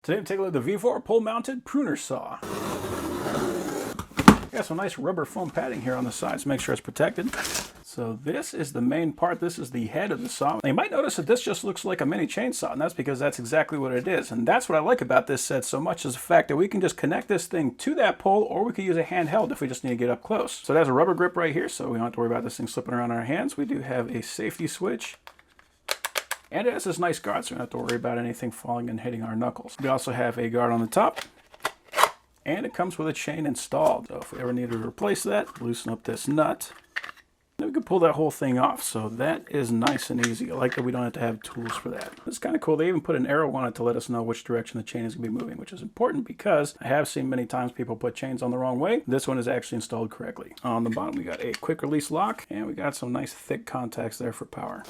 Today I'm taking a look at the Vevor pole-mounted pruner saw. Got some nice rubber foam padding here on the sides to make sure it's protected. So this is the main part. This is the head of the saw. Now you might notice that this just looks like a mini chainsaw, and that's because that's exactly what it is. And that's what I like about this set so much, is the fact that we can just connect this thing to that pole, or we can use a handheld if we just need to get up close. So it has a rubber grip right here, so we don't have to worry about this thing slipping around our hands. We do have a safety switch. And it has this nice guard, so we don't have to worry about anything falling and hitting our knuckles. We also have a guard on the top. And it comes with a chain installed. So if we ever need to replace that, loosen up this nut. Then we can pull that whole thing off. So that is nice and easy. I like that we don't have to have tools for that. It's kind of cool. They even put an arrow on it to let us know which direction the chain is going to be moving, which is important because I have seen many times people put chains on the wrong way. This one is actually installed correctly. On the bottom, we got a quick release lock, and we got some nice thick contacts there for power.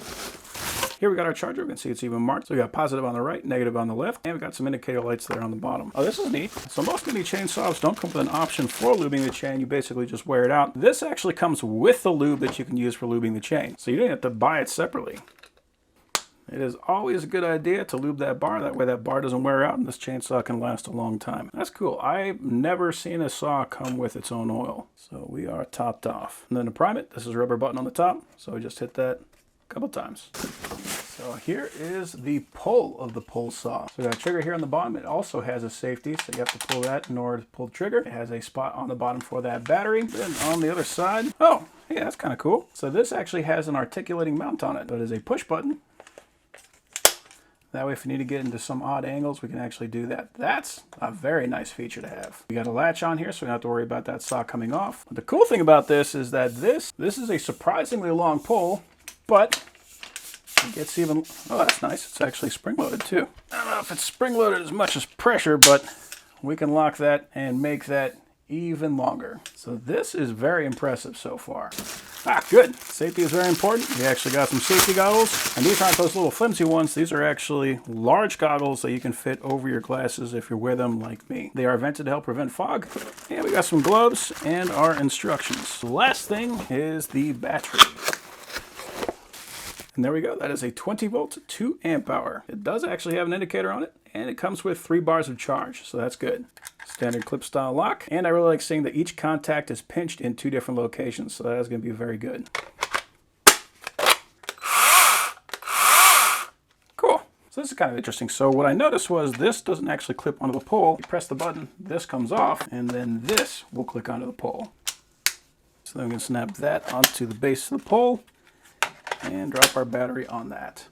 Here we got our charger. We can see it's even marked. So we got positive on the right, negative on the left, and we got some indicator lights there on the bottom. Oh, this is neat. So most mini chainsaws don't come with an option for lubing the chain. You basically just wear it out. This actually comes with the lube that you can use for lubing the chain. So you don't have to buy it separately. It is always a good idea to lube that bar. That way that bar doesn't wear out and this chainsaw can last a long time. That's cool. I've never seen a saw come with its own oil. So we are topped off. And then to prime it, this is a rubber button on the top. So we just hit that a couple times. So here is the pull of the pole saw. So we got a trigger here on the bottom. It also has a safety, so you have to pull that in order to pull the trigger. It has a spot on the bottom for that battery. Then on the other side, oh, yeah, that's kind of cool. So this actually has an articulating mount on it. So it is a push button. That way if we need to get into some odd angles, we can actually do that. That's a very nice feature to have. We got a latch on here, so we don't have to worry about that saw coming off. But the cool thing about this is that this is a surprisingly long pole, but it gets even, oh, that's nice. It's actually spring-loaded too. I don't know if it's spring-loaded as much as pressure, but we can lock that and make that even longer. So this is very impressive so far. Ah, good. Safety is very important. We actually got some safety goggles, and these aren't those little flimsy ones. These are actually large goggles that you can fit over your glasses if you wear them like me. They are vented to help prevent fog. And we got some gloves and our instructions. The last thing is the battery. And there we go. That is a 20 volt 2 amp hour. It does actually have an indicator on it, and it comes with 3 bars of charge, so that's good. Standard clip style lock, and I really like seeing that each contact is pinched in 2 different locations, so that is going to be very good. Cool. So this is kind of interesting. So what I noticed was this doesn't actually clip onto the pole. You press the button, this comes off, and then this will click onto the pole. So then we can snap that onto the base of the pole and drop our battery on that.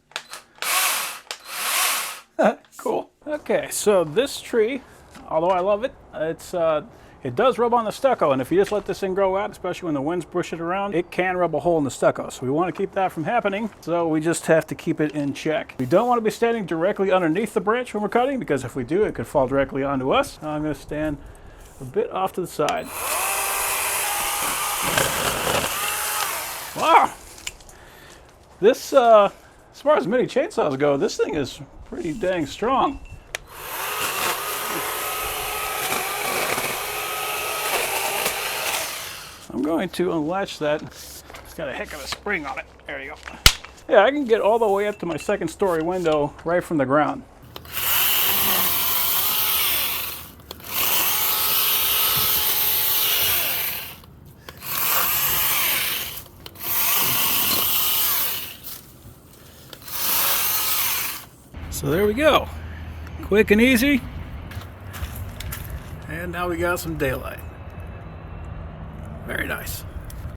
Cool. Okay, so this tree, although I love it, it does rub on the stucco, and if you just let this thing grow out, especially when the winds push it around, it can rub a hole in the stucco. So we want to keep that from happening, so we just have to keep it in check. We don't want to be standing directly underneath the branch when we're cutting, because if we do, it could fall directly onto us. Now I'm going to stand a bit off to the side. Wow! This, as far as mini chainsaws go, this thing is pretty dang strong. I'm going to unlatch that. It's got a heck of a spring on it. There you go. Yeah, I can get all the way up to my 2nd story window right from the ground. So there we go. Quick and easy. And now we got some daylight. Very nice.